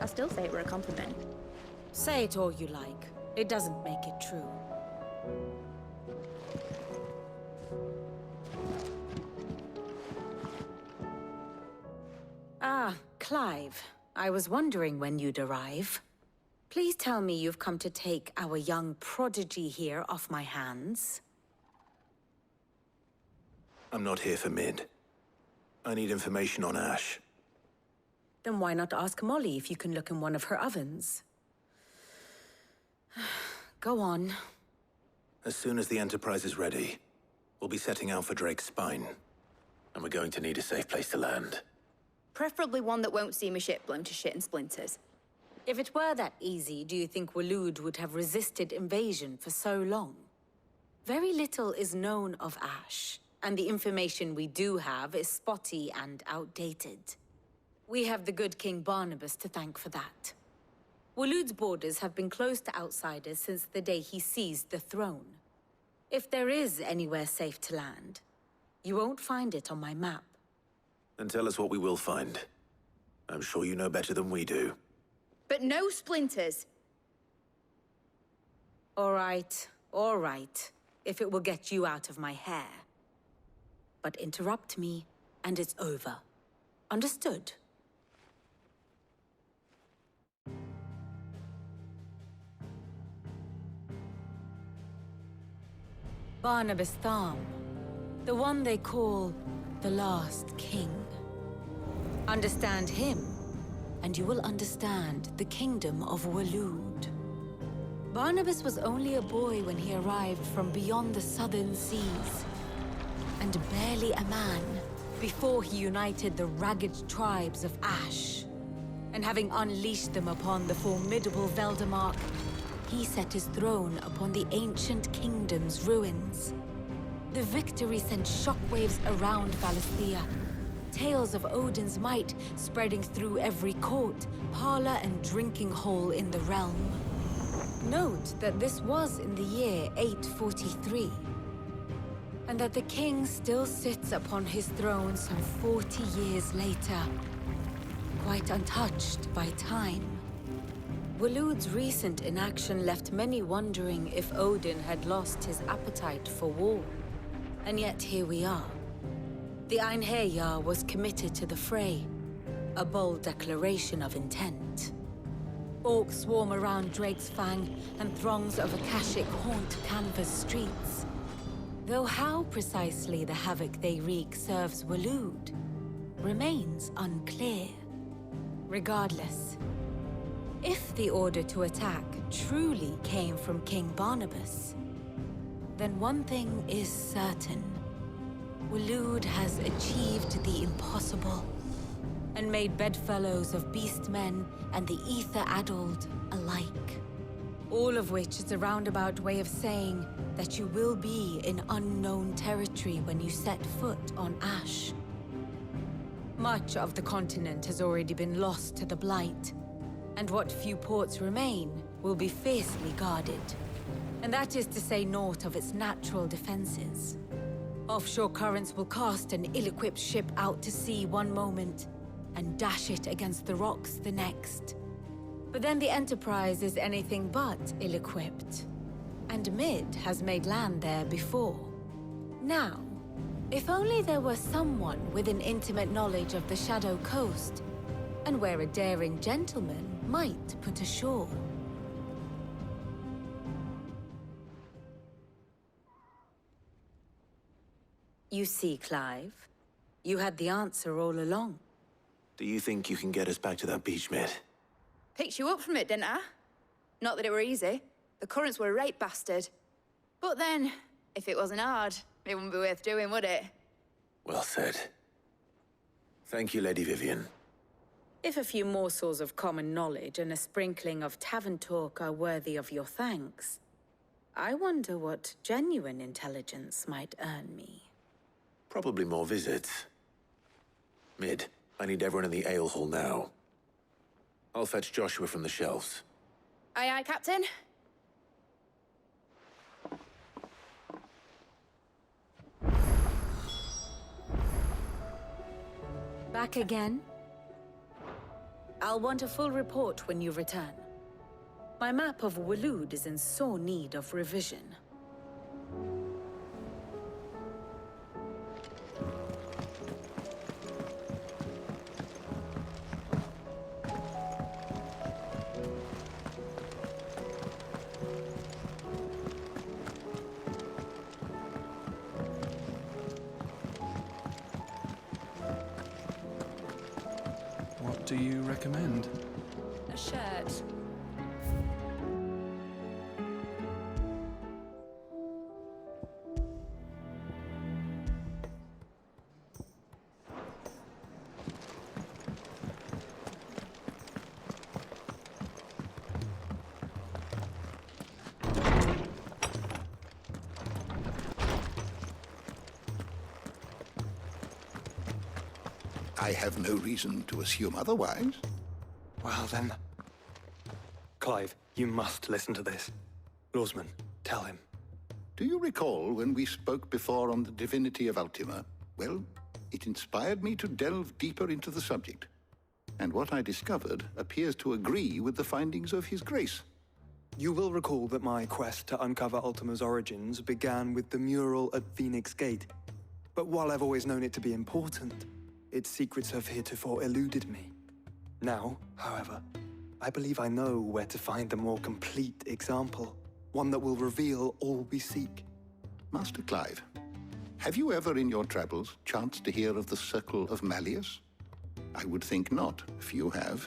I still say it were a compliment. Say it all you like. It doesn't make it true. Ah, Clive. I was wondering when you'd arrive. Please tell me you've come to take our young prodigy here off my hands. I'm not here for Mid. I need information on Ash. Then why not ask Molly if you can look in one of her ovens? Go on. As soon as the Enterprise is ready, we'll be setting out for Drake's Spine. And we're going to need a safe place to land. Preferably one that won't see my ship blown to shit and splinters. If it were that easy, do you think Waloed would have resisted invasion for so long? Very little is known of Ash, and the information we do have is spotty and outdated. We have the good King Barnabas to thank for that. Waloed's borders have been closed to outsiders since the day he seized the throne. If there is anywhere safe to land, you won't find it on my map. Then tell us what we will find. I'm sure you know better than we do. But no splinters! All right. If it will get you out of my hair. But interrupt me, and it's over. Understood? Barnabas Tharm. The one they call the Last King. Understand him, and you will understand the kingdom of Waloed. Barnabas was only a boy when he arrived from beyond the southern seas, and barely a man before he united the ragged tribes of Ash. And having unleashed them upon the formidable Veldamark, he set his throne upon the ancient kingdom's ruins. The victory sent shockwaves around Valisthea, tales of Odin's might spreading through every court, parlor, and drinking hole in the realm. Note that this was in the year 843, and that the king still sits upon his throne some 40 years later, quite untouched by time. Waloed's recent inaction left many wondering if Odin had lost his appetite for war. And yet here we are. The Einherjar was committed to the fray, a bold declaration of intent. Orcs swarm around Drake's Fang, and throngs of Akashic haunt Canva's streets. Though how precisely the havoc they wreak serves Waloed remains unclear. Regardless, if the order to attack truly came from King Barnabas, then one thing is certain. Waloed has achieved the impossible, and made bedfellows of beastmen and the ether-addled alike. All of which is a roundabout way of saying that you will be in unknown territory when you set foot on Ash. Much of the continent has already been lost to the Blight, and what few ports remain will be fiercely guarded. And that is to say naught of its natural defenses. Offshore currents will cast an ill-equipped ship out to sea one moment, and dash it against the rocks the next. But then the Enterprise is anything but ill-equipped. And Mid has made land there before. Now, if only there were someone with an intimate knowledge of the Shadow Coast, and where a daring gentleman might put ashore. You see, Clive, you had the answer all along. Do you think you can get us back to that beach, Mid? Picked you up from it, didn't I? Not that it were easy. The currents were a right bastard. But then, if it wasn't hard, it wouldn't be worth doing, would it? Well said. Thank you, Lady Vivian. If a few morsels of common knowledge and a sprinkling of tavern talk are worthy of your thanks, I wonder what genuine intelligence might earn me. Probably more visits. Mid, I need everyone in the ale hall now. I'll fetch Joshua from the shelves. Aye, aye, Captain. Back again? I'll want a full report when you return. My map of Waloed is in sore need of revision. What do you recommend? A shirt. I have no reason to assume otherwise. Well then... Clive, you must listen to this. Lawsman, tell him. Do you recall when we spoke before on the divinity of Ultima? Well, it inspired me to delve deeper into the subject. And what I discovered appears to agree with the findings of His Grace. You will recall that my quest to uncover Ultima's origins began with the mural at Phoenix Gate. But while I've always known it to be important, its secrets have heretofore eluded me. Now, however, I believe I know where to find the more complete example, one that will reveal all we seek. Master Clive, have you ever in your travels chanced to hear of the Circle of Malleus? I would think not, few have.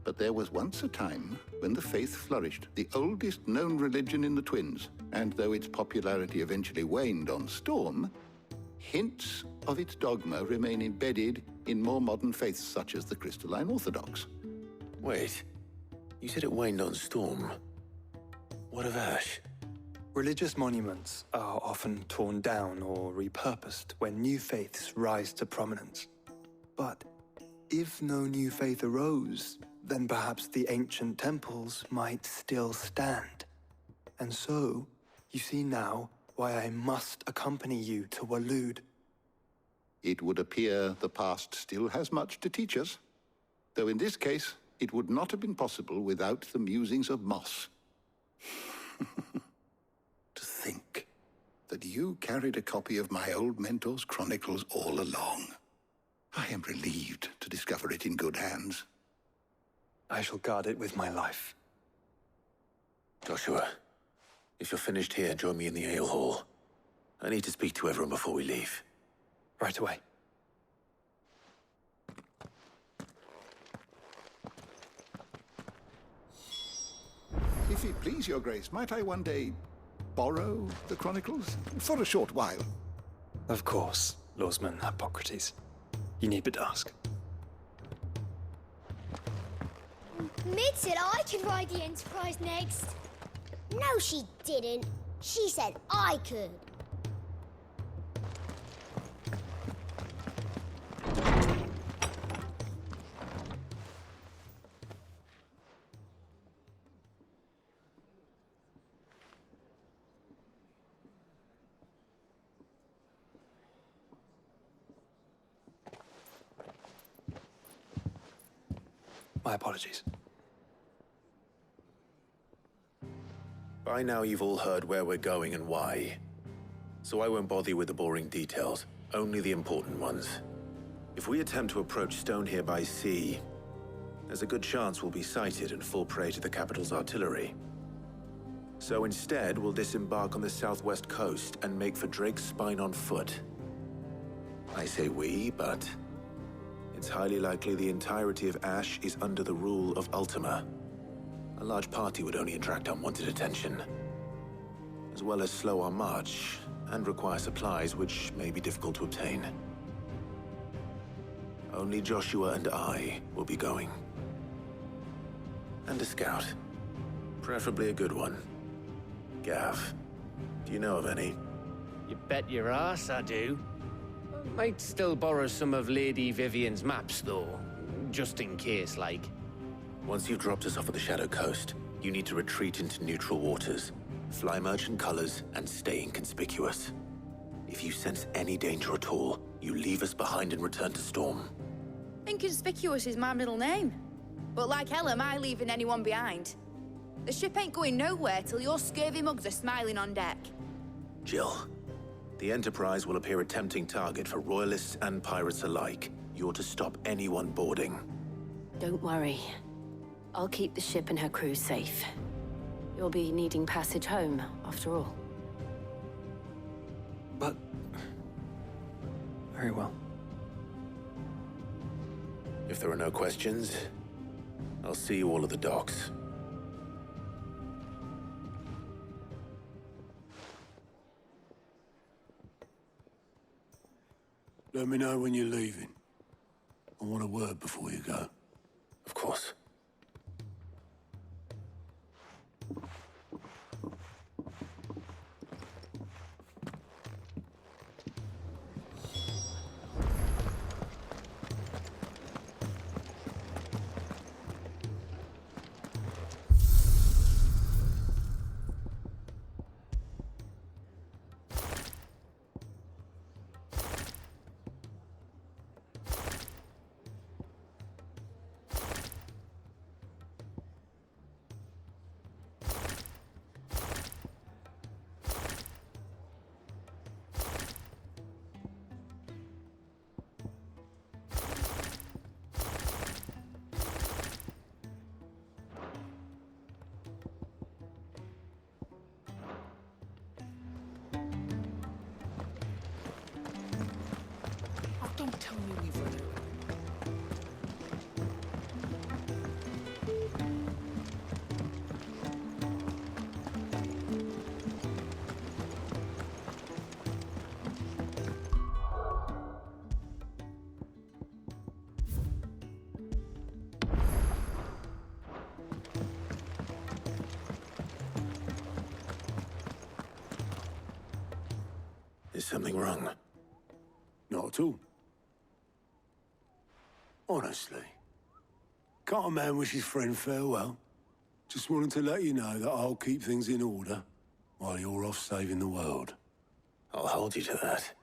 But there was once a time when the faith flourished, the oldest known religion in the Twins, and though its popularity eventually waned on Storm, hints of its dogma remain embedded in more modern faiths such as the Crystalline Orthodox. Wait, you said it waned on Storm. What of Ash? Religious monuments are often torn down or repurposed when new faiths rise to prominence. But if no new faith arose, then perhaps the ancient temples might still stand. And so, you see now why I must accompany you to Waloed. It would appear the past still has much to teach us, though in this case, it would not have been possible without the musings of Moss. To think that you carried a copy of my old mentor's chronicles all along. I am relieved to discover it in good hands. I shall guard it with my life. Joshua, if you're finished here, join me in the ale hall. I need to speak to everyone before we leave. Right away. If it please your grace, might I one day borrow the chronicles? For a short while. Of course, Lawsman Hippocrates. You need but ask. Mid said I could ride the Enterprise next. No, she didn't. She said I could. My apologies. By now you've all heard where we're going and why. So I won't bother you with the boring details, only the important ones. If we attempt to approach Stone here by sea, there's a good chance we'll be sighted and fall prey to the capital's artillery. So instead, we'll disembark on the southwest coast and make for Drake's Spine on foot. I say we, but it's highly likely the entirety of Ash is under the rule of Ultima. A large party would only attract unwanted attention, as well as slow our march and require supplies which may be difficult to obtain. Only Joshua and I will be going. And a scout. Preferably a good one. Gav, do you know of any? You bet your ass I do. Might still borrow some of Lady Vivian's maps, though. Just in case, like. Once you've dropped us off at the Shadow Coast, you need to retreat into neutral waters, fly merchant colors, and stay inconspicuous. If you sense any danger at all, you leave us behind and return to Storm. Inconspicuous is my middle name. But like hell am I leaving anyone behind. The ship ain't going nowhere till your scurvy mugs are smiling on deck. Jill, the Enterprise will appear a tempting target for royalists and pirates alike. You're to stop anyone boarding. Don't worry. I'll keep the ship and her crew safe. You'll be needing passage home, after all. But... very well. If there are no questions, I'll see you all at the docks. Let me know when you're leaving. I want a word before you go. Of course. Don't tell me we've run out. Is something wrong? Not at all. Honestly. Can't a man wish his friend farewell? Just wanted to let you know that I'll keep things in order while you're off saving the world. I'll hold you to that.